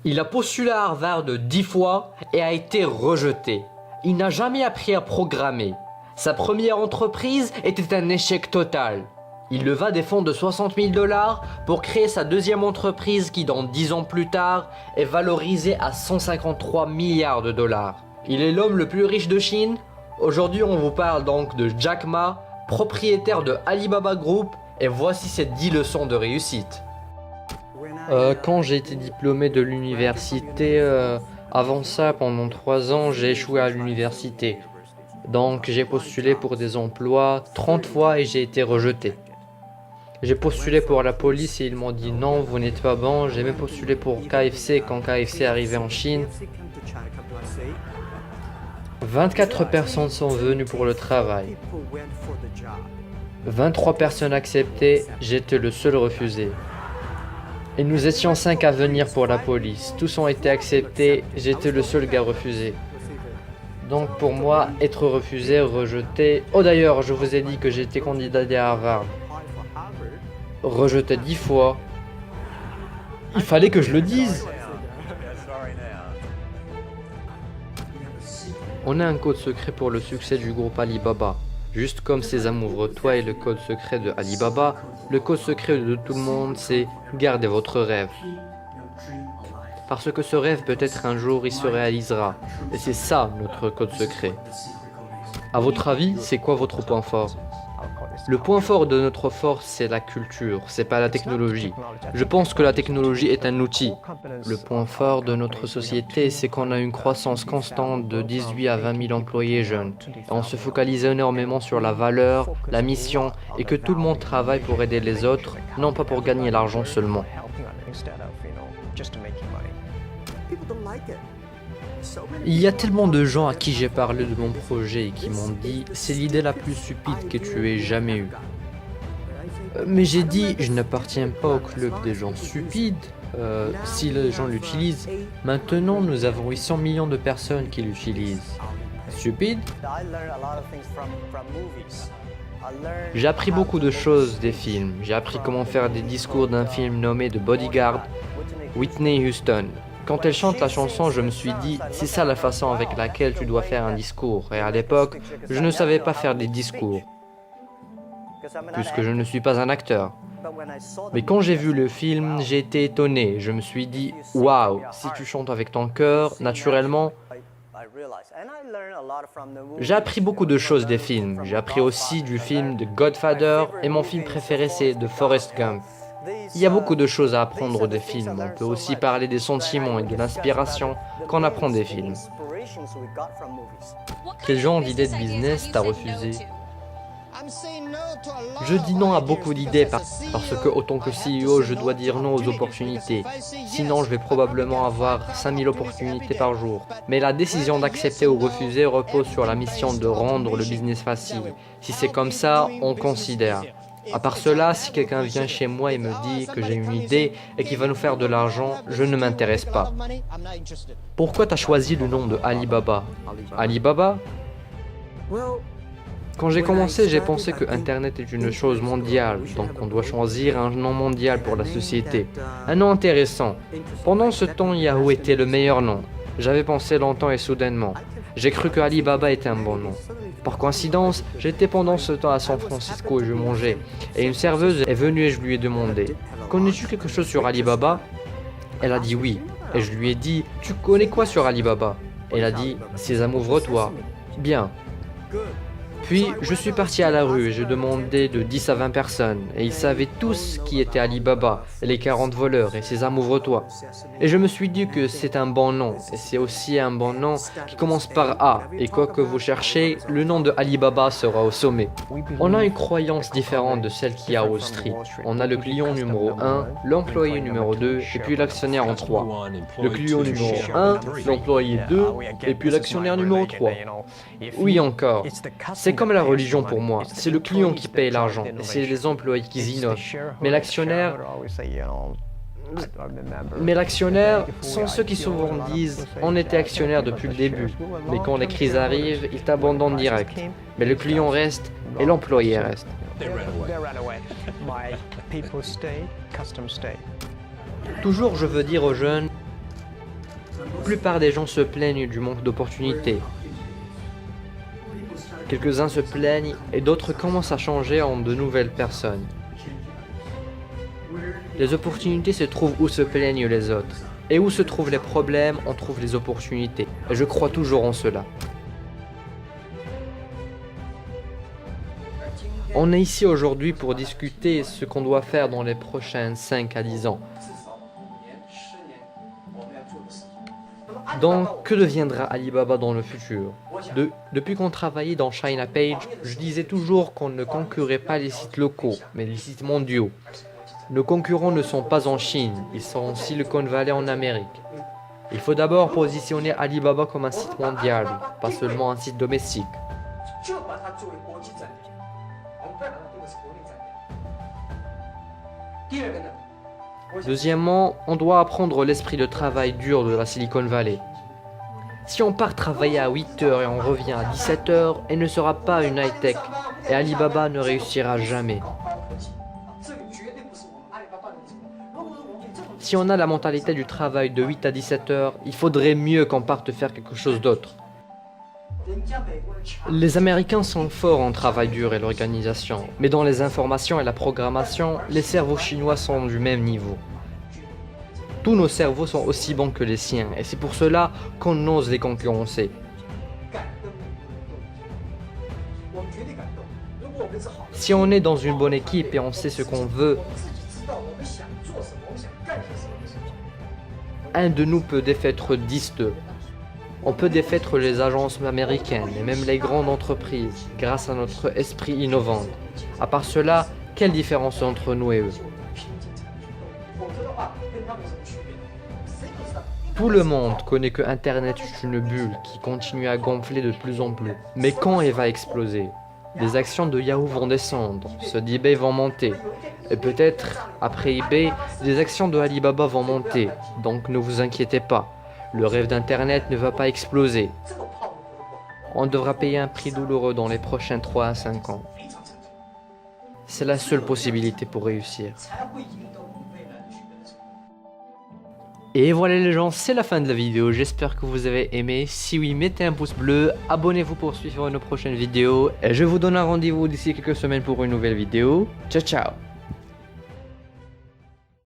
Il a postulé à Harvard 10 fois et a été rejeté. Il n'a jamais appris à programmer. Sa première entreprise était un échec total. Il leva des fonds de 60 000 $ pour créer sa deuxième entreprise qui, dans 10 ans plus tard, est valorisée à 153 milliards de dollars. Il est l'homme le plus riche de Chine. Aujourd'hui, on vous parle donc de Jack Ma, propriétaire de Alibaba Group, et voici ses 10 leçons de réussite. Quand j'ai été diplômé de l'université, avant ça, pendant 3 ans, j'ai échoué à l'université. Donc j'ai postulé pour des emplois 30 fois et j'ai été rejeté. J'ai postulé pour la police et ils m'ont dit non, vous n'êtes pas bon. J'ai même postulé pour KFC quand KFC est arrivé en Chine. 24 personnes sont venues pour le travail. 23 personnes acceptées, j'étais le seul refusé. Et nous étions 5 à venir pour la police. Tous ont été acceptés, j'étais le seul gars refusé. Donc pour moi, être refusé, rejeté... Oh d'ailleurs, je vous ai dit que j'étais candidat à Harvard. Rejeté 10 fois. Il fallait que je le dise. On a un code secret pour le succès du groupe Alibaba. Juste comme Sésame ouvre-toi est le code secret de Alibaba, le code secret de tout le monde c'est gardez votre rêve. Parce que ce rêve peut-être un jour il se réalisera. Et c'est ça notre code secret. À votre avis, c'est quoi votre point fort? Le point fort de notre force, c'est la culture, c'est pas la technologie. Je pense que la technologie est un outil. Le point fort de notre société, c'est qu'on a une croissance constante de 18 à 20 000 employés jeunes. Et on se focalise énormément sur la valeur, la mission, et que tout le monde travaille pour aider les autres, non pas pour gagner l'argent seulement. Il y a tellement de gens à qui j'ai parlé de mon projet et qui m'ont dit « c'est l'idée la plus stupide que tu aies jamais eue ». Mais j'ai dit « je n'appartiens pas au club des gens stupides, si les gens l'utilisent. Maintenant, nous avons 800 millions de personnes qui l'utilisent. Stupide ?» J'ai appris beaucoup de choses des films. J'ai appris comment faire des discours d'un film nommé The Bodyguard, Whitney Houston. Quand elle chante la chanson, je me suis dit, c'est ça la façon avec laquelle tu dois faire un discours. Et à l'époque, je ne savais pas faire des discours, puisque je ne suis pas un acteur. Mais quand j'ai vu le film, j'ai été étonné. Je me suis dit, waouh, si tu chantes avec ton cœur, naturellement... J'ai appris beaucoup de choses des films. J'ai appris aussi du film The Godfather, et mon film préféré c'est The Forrest Gump. Il y a beaucoup de choses à apprendre des films. On peut aussi parler des sentiments et de l'inspiration qu'on apprend des films. Quel genre d'idée de business t'as refusé? Je dis non à beaucoup d'idées parce que, autant que CEO, je dois dire non aux opportunités. Sinon, je vais probablement avoir 5000 opportunités par jour. Mais la décision d'accepter ou refuser repose sur la mission de rendre le business facile. Si c'est comme ça, on considère. À part cela, si quelqu'un vient chez moi et me dit que j'ai une idée et qu'il va nous faire de l'argent, je ne m'intéresse pas. Pourquoi t'as choisi le nom de Alibaba? Alibaba? Quand j'ai commencé, j'ai pensé que Internet est une chose mondiale, donc on doit choisir un nom mondial pour la société. Un nom intéressant. Pendant ce temps, Yahoo était le meilleur nom. J'avais pensé longtemps et soudainement. J'ai cru que Alibaba était un bon nom. Par coïncidence, j'étais pendant ce temps à San Francisco et je mangeais. Et une serveuse est venue et je lui ai demandé « Connais-tu quelque chose sur Alibaba ?» Elle a dit oui. Et je lui ai dit « Tu connais quoi sur Alibaba ?» Elle a dit « Sésame ouvre-toi. » Bien. Puis, je suis parti à la rue et je demandais de 10 à 20 personnes. Et ils savaient tous qui était Alibaba, et les 40 voleurs, et Sésame ouvre-toi. Et je me suis dit que c'est un bon nom. Et c'est aussi un bon nom qui commence par A. Et quoi que vous cherchez, le nom de Alibaba sera au sommet. On a une croyance différente de celle qu'il y a à Wall Street. On a le client numéro 1, l'employé numéro 2, et puis l'actionnaire en 3. Le client numéro 1, l'employé 2, et puis l'actionnaire numéro 3. Oui encore. C'est comme la religion pour moi, c'est le client qui paye l'argent, et c'est les employés qui innovent. Mais l'actionnaire sont ceux qui souvent disent « on était actionnaire depuis le début », mais quand les crises arrivent, ils t'abandonnent direct. Mais le client reste, et l'employé reste. Toujours je veux dire aux jeunes, La plupart des gens se plaignent du manque d'opportunités. Quelques-uns se plaignent et d'autres commencent à changer en de nouvelles personnes. Les opportunités se trouvent où se plaignent les autres. Et où se trouvent les problèmes, on trouve les opportunités. Et je crois toujours en cela. On est ici aujourd'hui pour discuter ce qu'on doit faire dans les prochains 5 à 10 ans. Donc, que deviendra Alibaba dans le futur? Depuis qu'on travaillait dans China Page, je disais toujours qu'on ne concurrait pas les sites locaux, mais les sites mondiaux. Nos concurrents ne sont pas en Chine, ils sont en Silicon Valley en Amérique. Il faut d'abord positionner Alibaba comme un site mondial, pas seulement un site domestique. Deuxièmement, on doit apprendre l'esprit de travail dur de la Silicon Valley. Si on part travailler à 8 heures et on revient à 17 heures, elle ne sera pas une high-tech et Alibaba ne réussira jamais. Si on a la mentalité du travail de 8 à 17 heures, il faudrait mieux qu'on parte faire quelque chose d'autre. Les Américains sont forts en travail dur et l'organisation, mais dans les informations et la programmation, les cerveaux chinois sont du même niveau. Tous nos cerveaux sont aussi bons que les siens, et c'est pour cela qu'on ose les concurrencer. Si on est dans une bonne équipe et on sait ce qu'on veut, un de nous peut défaire 10 d'eux. On peut défaire les agences américaines et même les grandes entreprises grâce à notre esprit innovant. À part cela, quelle différence entre nous et eux? Tout le monde connaît que Internet est une bulle qui continue à gonfler de plus en plus. Mais quand elle va exploser? Les actions de Yahoo vont descendre, ceux d'eBay vont monter. Et peut-être, après eBay, les actions de Alibaba vont monter. Donc ne vous inquiétez pas. Le rêve d'Internet ne va pas exploser. On devra payer un prix douloureux dans les prochains 3 à 5 ans. C'est la seule possibilité pour réussir. Et voilà les gens, c'est la fin de la vidéo. J'espère que vous avez aimé. Si oui, mettez un pouce bleu, abonnez-vous pour suivre nos prochaines vidéos. Et je vous donne un rendez-vous d'ici quelques semaines pour une nouvelle vidéo. Ciao ciao!